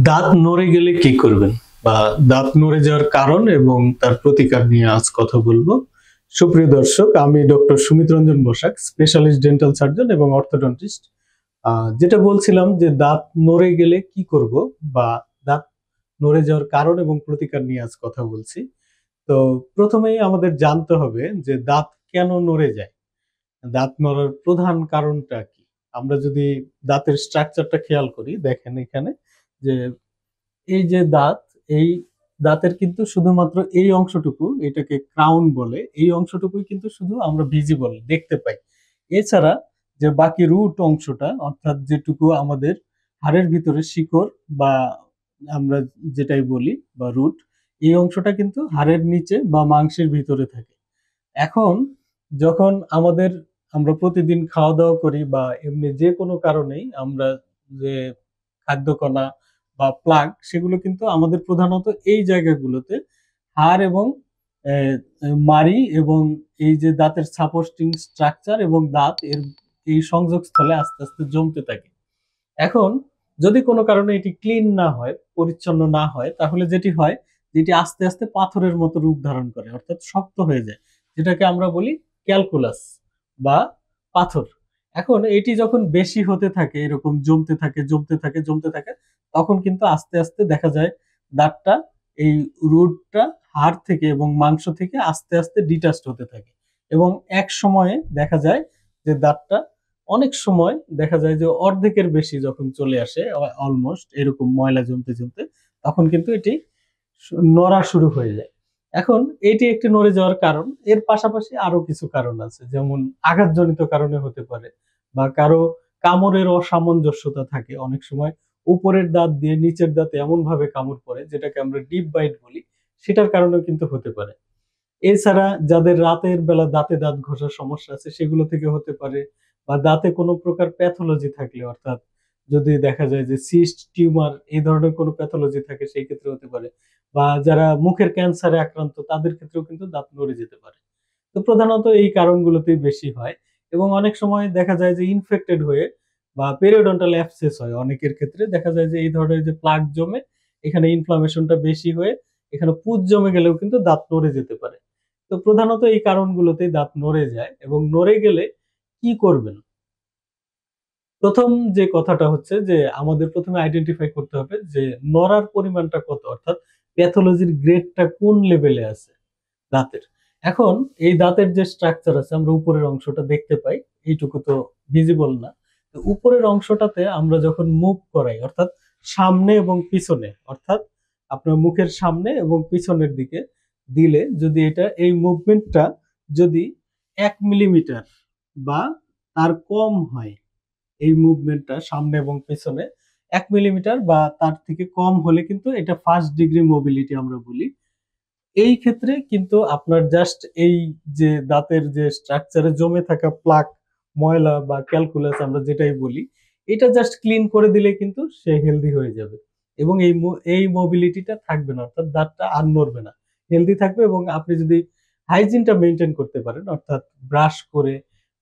দাঁত নড়ে গেলে কি করবেন বা দাঁত নড়ে যাওয়ার কারণ এবং তার প্রতিকার নিয়ে আজ কথা বলবো। সুপ্রিয় দর্শক, আমি doctor Sumit Ranjan Basak, specialist dental surgeon এবং অর্থোডন্টিস্ট। যেটা বলছিলাম যে দাঁত নড়ে গেলে কি করব বা দাঁত নড়ে যাওয়ার কারণ এবং প্রতিকার নিয়ে আজ কথা বলছি। তো প্রথমেই আমাদের জানতে হবে যে দাঁত কেন নড়ে যায়, দাঁত নড়ার প্রধান কারণটা কি। আমরা যদি দাঁতের স্ট্রাকচারটা খেয়াল করি, দেখেন এখানে যে এই যে দাঁত, এই দাঁতের কিন্তু শুধুমাত্র এই অংশটুকু, এটাকে ক্রাউন বলে, এই অংশটুকুই কিন্তু শুধু আমরা ভিজিবল দেখতে পাই। এছাড়া যে বাকি রুট অংশটা, অর্থাৎ যেটুকু আমাদের হাড়ের ভিতরে শিকড় বা আমরা যেটাই বলি বা রুট, এই অংশটা কিন্তু হাড়ের নিচে বা মাংসের ভিতরে থাকে। এখন যখন আমরা প্রতিদিন খাওয়া দাওয়া করি বা এমনি যে কোনো কারণেই আমরা যে খাদ্যকণা বা প্লাগ, সেগুলো কিন্তু আমাদের প্রধানত এই জায়গাগুলোতে হাড় এবং মাড়ি এবং এই যে দাঁতের সাপোর্টিং স্ট্রাকচার এবং দাঁত এর এই সংযোগস্থলে আস্তে আস্তে জমতে থাকে। এখন যদি কোনো কারণে এটি ক্লিন না হয়, পরিচ্ছন্ন না হয়, তাহলে যেটি হয়, যেটি আস্তে আস্তে পাথরের মতো রূপ ধারণ করে, অর্থাৎ শক্ত হয়ে যায়, যেটাকে আমরা বলি ক্যালকুলাস বা পাথর। এখন এটি যখন বেশি হতে থাকে, এরকম জমতে থাকে জমতে থাকে জমতে থাকে, তখন কিন্তু আস্তে আস্তে দেখা যায় দাঁতটা, এই রুটটা হাড় থেকে এবং মাংস থেকে আস্তে আস্তে ডিটাচড হতে থাকে এবং এক সময়ে দেখা যায় যে দাঁতটা, অনেক সময় দেখা যায় যে অর্ধেকের বেশি যখন চলে আসে, অলমোস্ট এরকম ময়লা জমতে জমতে, তখন কিন্তু এটি নড়া শুরু হয়ে যায়। এখন এটি একটি নড়ে যাওয়ার কারণ। এর পাশাপাশি আরো কিছু কারণ আছে, যেমন আঘাতজনিত কারণে হতে পারে বা কারো কামড়ের অসামঞ্জস্যতা থাকে। অনেক সময় উপরের দাঁত দিয়ে নিচের দাঁতে এমন ভাবে কামড় পড়ে, যেটাকে আমরা ডিপ বাইট বলি, সেটার কারণেও কিন্তু হতে পারে। এছাড়া যাদের রাতের বেলা দাঁতে দাঁত ঘষার সমস্যা আছে, সেগুলো থেকে হতে পারে। বা দাঁতে কোনো প্রকার প্যাথোলজি থাকলে, অর্থাৎ যদি দেখা যায় যে সিস্ট, টিউমার, এই ধরনের কোনো প্যাথোলজি থাকে, সেই ক্ষেত্রে হতে পারে। বা যারা মুখের ক্যান্সারে আক্রান্ত, তাদের ক্ষেত্রেও কিন্তু দাঁত নড়ে যেতে পারে। তো প্রধানত এই কারণগুলোতেই বেশি হয়। এবং অনেক সময় দেখা যায় যে ইনফেক্টেড হয়ে বা পেরিওডন্টাল অ্যাবসেস হয়, অনেকের ক্ষেত্রে দেখা যায় যে এই ধরনের যে প্লাগ জমে, এখানে ইনফ্লামেশনটা বেশি হয়ে এখানে পুঁজ জমে গেলেও কিন্তু দাঁত নড়ে যেতে পারে। তো প্রধানত এই কারণগুলোতেই দাঁত নড়ে যায়। এবং নড়ে গেলে কি করবেন? প্রথম যে কথাটা হচ্ছে যে আমাদের প্রথমে আইডেন্টিফাই করতে হবে যে নড়ার পরিমাণটা কত, অর্থাৎ প্যাথোলজির গ্রেডটা কোন লেভেলে আছে দাঁতের। এখন এই দাঁতের যে স্ট্রাকচার আছে, আমরা উপরের অংশটা দেখতে পাই, এইটুকু তো ভিজিবল না। তো উপরের অংশটাতে আমরা যখন মুভ করাই, অর্থাৎ সামনে এবং পিছনে, অর্থাৎ আপনার মুখের সামনে এবং পিছনের দিকে দিলে, যদি এটা এই মুভমেন্টটা যদি 1 মিলিমিটার বা তার কম হয়, এই মুভমেন্টটা সামনে এবং পেছনে 1 মিলিমিটার বা তার থেকে কম হলে কিন্তু এটা ফার্স্ট ডিগ্রি মোবিলিটি আমরা বলি। এই ক্ষেত্রে কিন্তু আপনার জাস্ট এই যে দাঁতের যে স্ট্রাকচারে জমে থাকা প্লাক, ময়লা বা ক্যালকুলাস আমরা যেটাই বলি, এটা জাস্ট ক্লিন করে দিলে কিন্তু সে হেলদি হয়ে যাবে এবং এই মোবিলিটিটা থাকবে না, অর্থাৎ দাঁতটা আর নড়বে না, হেলদি থাকবে। এবং আপনি যদি হাইজিনটা মেনটেন করতে পারেন, অর্থাৎ ব্রাশ করে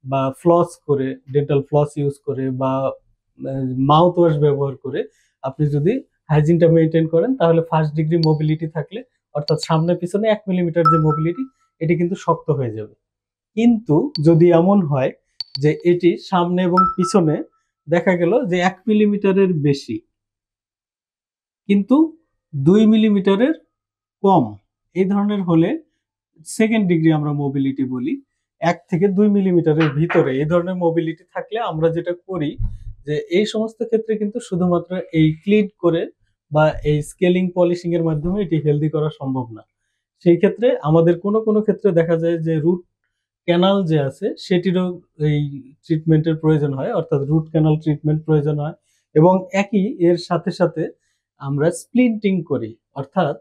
বা ফ্লস করে, ডেন্টাল ফ্লস ইউজ করে বা মাউথ ওয়াশ ব্যবহার করে আপনি যদি হাইজিনটা মেনটেন করেন, তাহলে ফার্স্ট ডিগ্রি মোবিলিটি থাকলে, অর্থাৎ সামনে পিছনে 1 মিলিমিটার যে মোবিলিটি, এটি কিন্তু শক্ত হয়ে যাবে। কিন্তু যদি এমন হয় যে এটি সামনে এবং পিছনে দেখা গেল যে 1 মিলিমিটারের বেশি কিন্তু 2 মিলিমিটারের কম, এই ধরনের হলে সেকেন্ড ডিগ্রি আমরা মোবিলিটি বলি। 1 থেকে 2 মিলিমিটারের ভিতরে এই ধরনের মোবিলিটি থাকলে আমরা যেটা করি, যে এই সমস্ত ক্ষেত্রে কিন্তু শুধুমাত্র এই ক্লিন করে বা এই স্কেলিং পলিশিং এর মাধ্যমে এটি হেলদি করা সম্ভব না। সেই ক্ষেত্রে আমাদের কোনো কোনো ক্ষেত্রে দেখা যায় যে রুট ক্যানাল যে আছে, সেটিরও এই ট্রিটমেন্টের প্রয়োজন হয়, অর্থাৎ রুট ক্যানাল ট্রিটমেন্ট প্রয়োজন হয়। এবং একই এর সাথে সাথে আমরা স্প্লিন্টিং করি, অর্থাৎ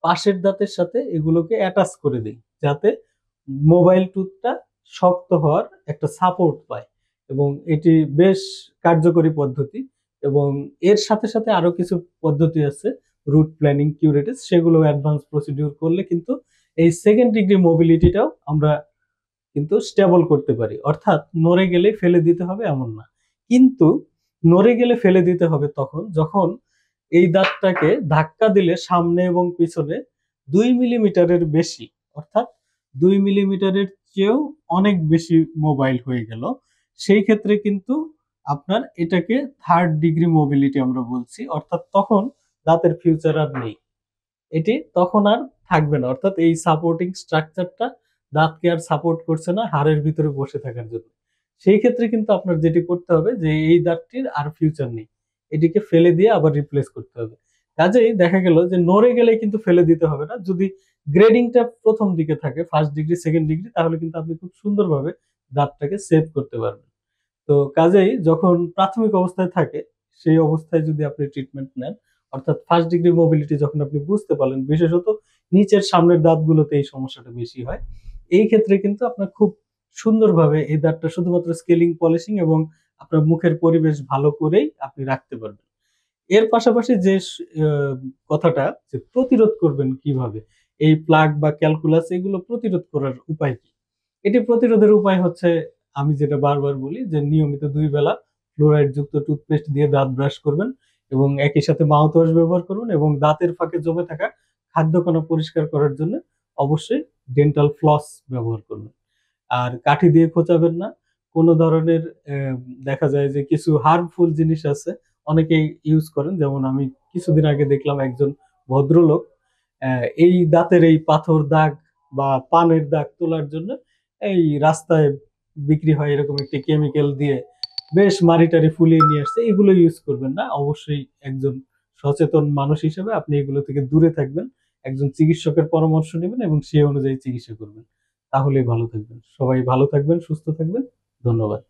পাশের দাঁতের সাথে এগুলোকে অ্যাটাচ করে দিই, যাতে মোবাইল টুথটা শক্ত হওয়ার একটা সাপোর্ট পায়। এবং এটি বেশ কার্যকরী পদ্ধতি। এবং এর সাথে সাথে আরো কিছু পদ্ধতি আছে, রুট প্ল্যানিং, কিউরেটিস, সেগুলো অ্যাডভান্স প্রসিডিউর করলে কিন্তু এই সেকেন্ড ডিগ্রি মোবিলিটিটাও আমরা কিন্তু স্টেবল করতে পারি। অর্থাৎ নড়ে গেলে ফেলে দিতে হবে এমন না, কিন্তু নড়ে গেলে ফেলে দিতে হবে তখন যখন এই দাঁতটাকে ধাক্কা দিলে সামনে এবং পিছনে 2 মিলিমিটারের বেশি, অর্থাৎ 2 মিলিমিটারের চেয়েও অনেক বেশি মোবাইল হয়ে গেল, সেই ক্ষেত্রে কিন্তু আপনার এটাকে থার্ড ডিগ্রি মোবিলিটি আমরা বলছি। অর্থাৎ তখন দাঁতের ফিউচার আর নেই, এটি তখন আর থাকবে না। অর্থাৎ এই সাপোর্টিং স্ট্রাকচারটা দাঁতকে আর সাপোর্ট করছে না হাড়ের ভিতরে বসে থাকার জন্য। সেই ক্ষেত্রে কিন্তু আপনার যেটি করতে হবে যে এই দাঁতটির আর ফিউচার নেই, এটিকে ফেলে দিয়ে আবার রিপ্লেস করতে হবে। কাজেই দেখা গেল যে নড়ে গেলে কিন্তু ফেলে দিতে হবে না। যদি গ্রেডিংটা প্রথম দিকে থাকে, ফার্স্ট ডিগ্রি সেকেন্ড ডিগ্রি, তাহলে কিন্তু আপনি খুব সুন্দরভাবে দাঁতটাকে সেভ করতে পারবেন। তো কাজেই যখন প্রাথমিক অবস্থায় থাকে সেই অবস্থায় যদি আপনি ট্রিটমেন্ট নেন, অর্থাৎ ফার্স্ট ডিগ্রি মোবিলিটি যখন আপনি বুঝতে পারলেন, বিশেষত নিচের সামনের দাঁতগুলোতে এই সমস্যাটা বেশি হয়, এই ক্ষেত্রে কিন্তু আপনার খুব সুন্দরভাবে এই দাঁতটা শুধুমাত্র স্কেলিং পলিশিং এবং আপনার মুখের পরিবেশ ভালো করেই আপনি রাখতে পারবেন। এর পাশাপাশি যে কথাটা যে প্রতিরোধ করবেন কিভাবে, এই প্লাগ বা ক্যালকুলাস এগুলো প্রতিরোধ করার উপায় কি? এটি প্রতিরোধের উপায় হচ্ছে, আমি যেটা বারবার বলি যে নিয়মিত ২ বেলা ফ্লোরাইড যুক্ত টুথপেস্ট দিয়ে দাঁত ব্রাশ করবেন এবং একই সাথে মাউথওয়াশ ব্যবহার করবেন এবং দাঁতের ফাঁকে জমে থাকা খাদ্যকণা পরিষ্কার করার জন্য অবশ্যই ডেন্টাল ফ্লস ব্যবহার করবেন। আর কাঠি দিয়ে খোঁচাবেন না। কোনো ধরনের দেখা যায় যে কিছু হার্মফুল জিনিস আছে, অনেকেই ইউজ করেন। যেমন আমি কিছুদিন আগে দেখলাম একজন ভদ্রলোক এই দাঁতের এই পাথর দাগ বা পানের দাগ তোলার জন্য এই রাস্তায় বিক্রি হয় এরকম একটি কেমিক্যাল দিয়ে বেশ মারি-টারি ফুলিয়ে নিয়ে আসছে। এগুলো ইউজ করবেন না। অবশ্যই একজন সচেতন মানুষ হিসেবে আপনি এগুলো থেকে দূরে থাকবেন। একজন চিকিৎসকের পরামর্শ নিবেন এবং সেই অনুযায়ী চিকিৎসা করবেন। তাহলেই ভালো থাকবেন। সবাই ভালো থাকবেন, সুস্থ থাকবেন। ধন্যবাদ।